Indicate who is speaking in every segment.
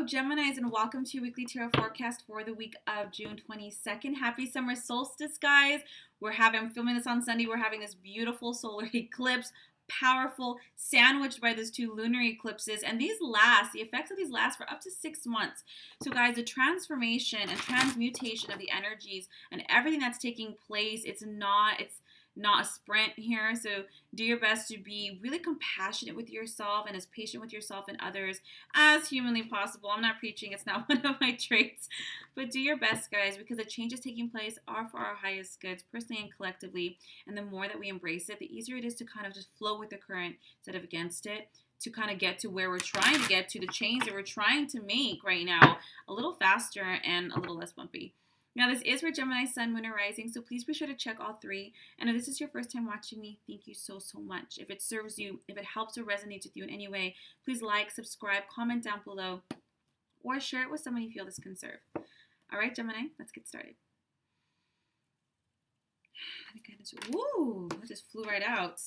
Speaker 1: Geminis, and welcome to your weekly tarot forecast for the week of June 22nd. Happy summer solstice, guys. I'm filming this on Sunday. We're having this beautiful solar eclipse, powerful, sandwiched by those two lunar eclipses. And the effects of these last for up to 6 months. So, guys, the transformation and transmutation of the energies and everything that's taking place, it's not a sprint here. So do your best to be really compassionate with yourself and as patient with yourself and others as humanly possible. I'm not preaching, it's not one of my traits, but do your best, guys, because the changes taking place are for our highest goods, personally and collectively. And the more that we embrace it, the easier it is to kind of just flow with the current instead of against it, to kind of get to where we're trying to get to, the change that we're trying to make right now, a little faster and a little less bumpy. Now, this is for Gemini, Sun, Moon, or Rising, so please be sure to check all three. And if this is your first time watching me, thank you so much. If it serves you, if it helps or resonates with you in any way, please like, subscribe, comment down below, or share it with someone you feel this can serve. All right, Gemini, let's get started. That just flew right out.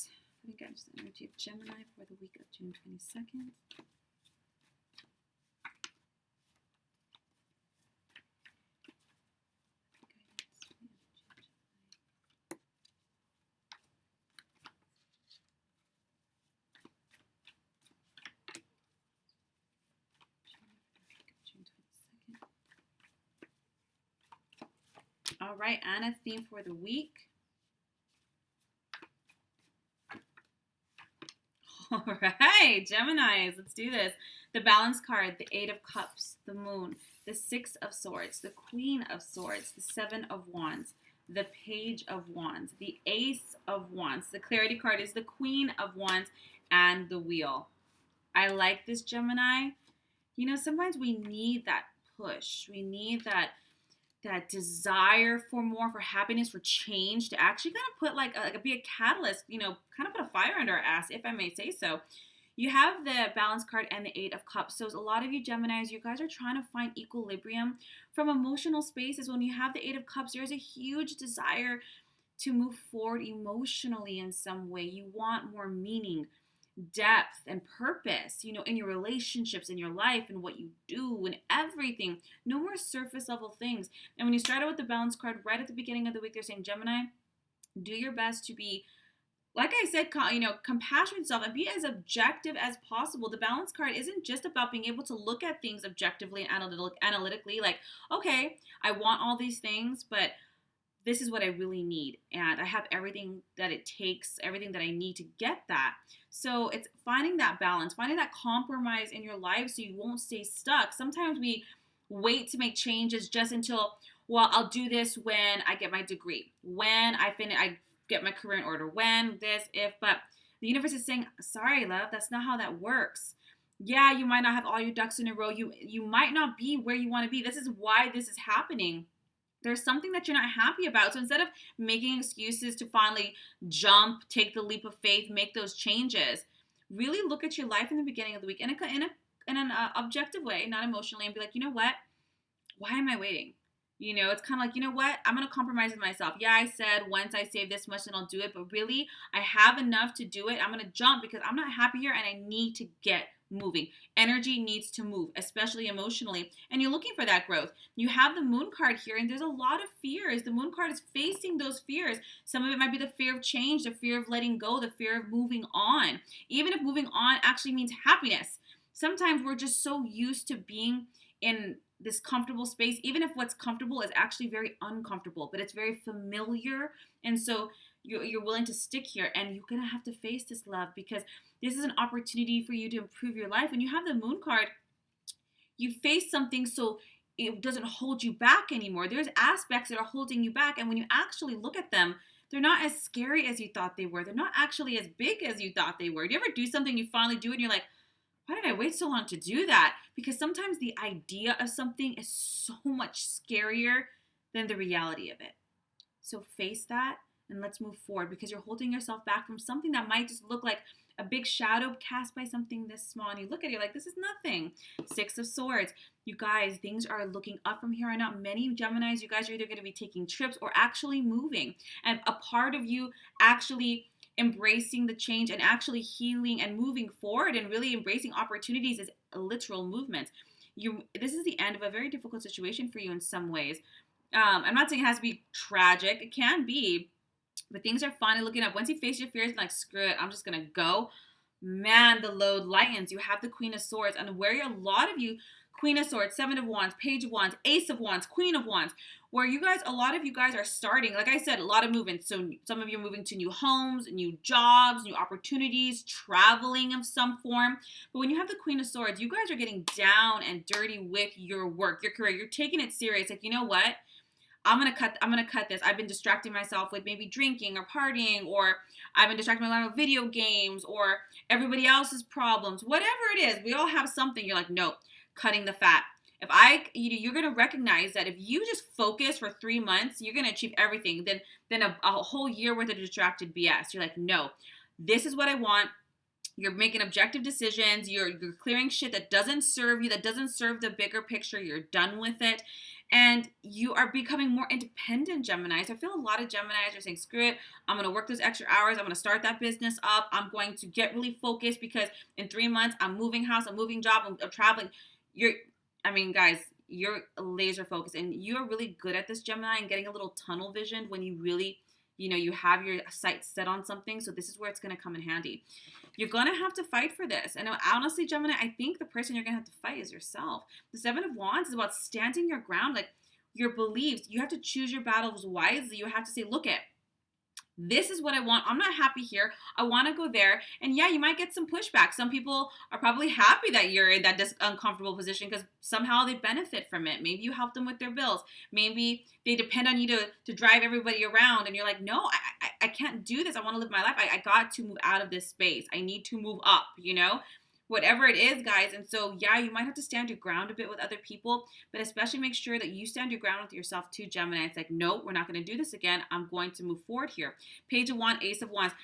Speaker 1: I think I just energy of Gemini for the week of June 22nd. All right, and a theme for the week. All right, Geminis, let's do this. The Balance card, the Eight of Cups, the Moon, the Six of Swords, the Queen of Swords, the Seven of Wands, the Page of Wands, the Ace of Wands. The Clarity card is the Queen of Wands and the Wheel. I like this, Gemini. You know, sometimes we need that push. We need that desire for more, for happiness, for change, to actually kind of put be a catalyst, kind of put a fire under our ass, if I may say so. You have the Balance card and the Eight of Cups. So a lot of you Geminis, you guys are trying to find equilibrium from emotional spaces. When you have the Eight of Cups, there's a huge desire to move forward emotionally in some way. You want more meaning, depth, and purpose, in your relationships, in your life, and what you do, and everything. No more surface level things. And when you start out with the Balance card right at the beginning of the week, they're saying, Gemini, do your best to be, like I said, compassionate with yourself and be as objective as possible. The Balance card isn't just about being able to look at things objectively and analytically, like, okay, I want all these things, but this is what I really need, and I have everything that it takes, everything that I need to get that. So it's finding that balance, finding that compromise in your life so you won't stay stuck. Sometimes we wait to make changes just until, well, I'll do this when I get my degree, when I get my career in order, but the universe is saying, sorry, love, that's not how that works. Yeah, you might not have all your ducks in a row. You might not be where you want to be. This is why this is happening. There's something that you're not happy about. So instead of making excuses to finally jump, take the leap of faith, make those changes, really look at your life in the beginning of the week in an objective way, not emotionally, and be like, you know what? Why am I waiting? It's kind of like, you know what? I'm going to compromise with myself. Yeah, I said once I save this much, then I'll do it. But really, I have enough to do it. I'm going to jump because I'm not happy here and I need to get moving. Energy needs to move, especially emotionally. And you're looking for that growth. You have the Moon card here, and there's a lot of fears. The Moon card is facing those fears. Some of it might be the fear of change, the fear of letting go, the fear of moving on. Even if moving on actually means happiness. Sometimes we're just so used to being in this comfortable space, even if what's comfortable is actually very uncomfortable, but it's very familiar. And so you're willing to stick here, and you're going to have to face this, love, because this is an opportunity for you to improve your life. When you have the Moon card, you face something so it doesn't hold you back anymore. There's aspects that are holding you back, and when you actually look at them, they're not as scary as you thought they were. They're not actually as big as you thought they were. Do you ever do something, you finally do it, and you're like, why did I wait so long to do that? Because sometimes the idea of something is so much scarier than the reality of it. So face that and let's move forward, because you're holding yourself back from something that might just look like a big shadow cast by something this small. And you look at it, you're like, this is nothing. Six of Swords. You guys, things are looking up from here on out. Many Geminis, you guys are either going to be taking trips or actually moving. And a part of you actually embracing the change and actually healing and moving forward and really embracing opportunities is a literal movement. This is the end of a very difficult situation for you in some ways. I'm not saying it has to be tragic. It can be, but things are finally looking up. Once you face your fears and like, screw it, I'm just going to go. Man, the load lightens. You have the Queen of Swords, and where a lot of you, Queen of Swords, Seven of Wands, Page of Wands, Ace of Wands, Queen of Wands, where a lot of you guys are starting, like I said, a lot of movement. So some of you are moving to new homes, new jobs, new opportunities, traveling of some form. But when you have the Queen of Swords, you guys are getting down and dirty with your work, your career. You're taking it serious. Like, you know what? I'm gonna cut this. I've been distracting myself with maybe drinking or partying, or I've been distracting myself with video games or everybody else's problems. Whatever it is, we all have something. You're like, nope, cutting the fat. You're gonna recognize that if you just focus for 3 months, you're gonna achieve everything. Then a whole year worth of distracted BS. You're like, no, this is what I want. You're making objective decisions. You're clearing shit that doesn't serve you, that doesn't serve the bigger picture. You're done with it. And you are becoming more independent, Geminis. I feel a lot of Geminis are saying, screw it, I'm going to work those extra hours. I'm going to start that business up. I'm going to get really focused because in 3 months, I'm moving house, I'm moving job, I'm traveling. Guys, you're laser focused, and you're really good at this, Gemini, and getting a little tunnel vision when you really, you have your sights set on something. So this is where it's going to come in handy. You're going to have to fight for this. And honestly, Gemini, I think the person you're going to have to fight is yourself. The Seven of Wands is about standing your ground, like your beliefs. You have to choose your battles wisely. You have to say, look, this is what I want. I'm not happy here. I want to go there. And yeah, you might get some pushback. Some people are probably happy that you're in that uncomfortable position because somehow they benefit from it. Maybe you help them with their bills. Maybe they depend on you to drive everybody around. And you're like, no, I can't do this. I want to live my life. I got to move out of this space. I need to move up, whatever it is, guys. And so, yeah, you might have to stand your ground a bit with other people, but especially make sure that you stand your ground with yourself too, Gemini. It's like, no, we're not going to do this again. I'm going to move forward here. Page of Wands, Ace of Wands.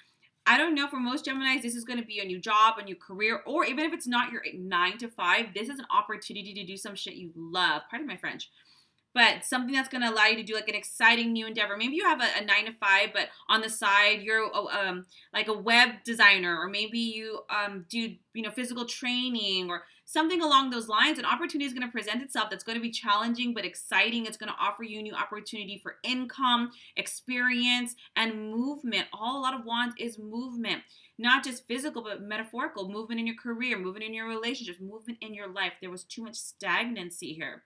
Speaker 1: I don't know, for most Geminis, this is going to be a new job, a new career, or even if it's not your 9 to 5, this is an opportunity to do some shit you love. Pardon my French. But something that's going to allow you to do like an exciting new endeavor. Maybe you have a 9 to 5, but on the side you're like a web designer, or maybe you do physical training or something along those lines. An opportunity is going to present itself that's going to be challenging but exciting. It's going to offer you a new opportunity for income, experience, and movement. A lot of Wands is movement, not just physical but metaphorical. Movement in your career, movement in your relationships, movement in your life. There was too much stagnancy here.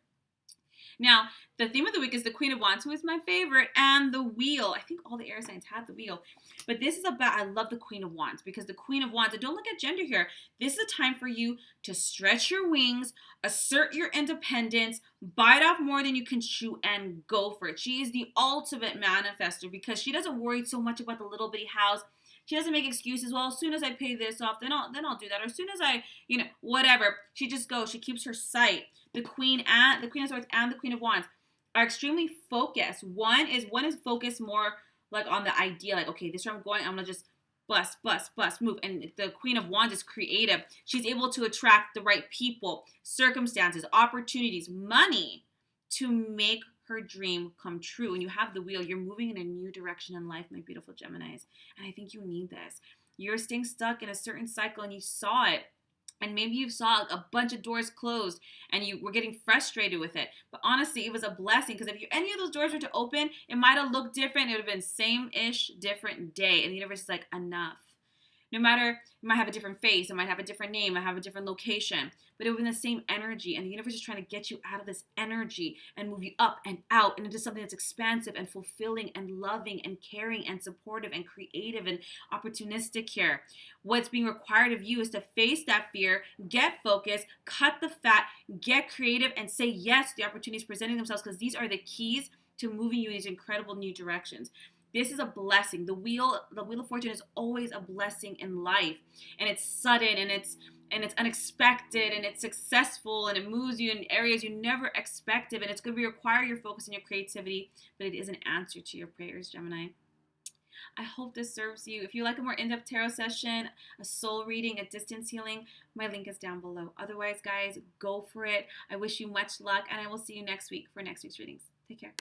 Speaker 1: Now, the theme of the week is the Queen of Wands, who is my favorite, and the Wheel. I think all the air signs had the Wheel. But this is I love the Queen of Wands, because the Queen of Wands, and don't look at gender here, this is a time for you to stretch your wings, assert your independence, bite off more than you can chew, and go for it. She is the ultimate manifester because she doesn't worry so much about the little bitty house. She doesn't make excuses. Well, as soon as I pay this off, then I'll do that. Or as soon as I, whatever. She just goes. She keeps her sight. The Queen of Swords and the Queen of Wands are extremely focused. One is focused more like on the idea, like, okay, this is where I'm going. I'm gonna just bust, move. And the Queen of Wands is creative. She's able to attract the right people, circumstances, opportunities, money to make her dream come true. And you have the Wheel. You're moving in a new direction in life, my beautiful Geminis. And I think you need this. You're staying stuck in a certain cycle and you saw it. And maybe you saw a bunch of doors closed and you were getting frustrated with it. But honestly, it was a blessing, because if any of those doors were to open, it might have looked different. It would have been same-ish, different day. And the universe is like, enough. No matter, it might have a different face, it might have a different name, it might have a different location, but it would be the same energy. And the universe is trying to get you out of this energy and move you up and out and into something that's expansive and fulfilling and loving and caring and supportive and creative and opportunistic here. What's being required of you is to face that fear, get focused, cut the fat, get creative, and say yes to the opportunities presenting themselves, because these are the keys to moving you in these incredible new directions. This is a blessing. The wheel of fortune is always a blessing in life, and it's sudden, and it's unexpected, and it's successful, and it moves you in areas you never expected, and it's going to require your focus and your creativity, but it is an answer to your prayers, Gemini. I hope this serves you. If you like a more in-depth tarot session, a soul reading, a distance healing, my link is down below. Otherwise, guys, go for it. I wish you much luck, and I will see you next week for next week's readings. Take care.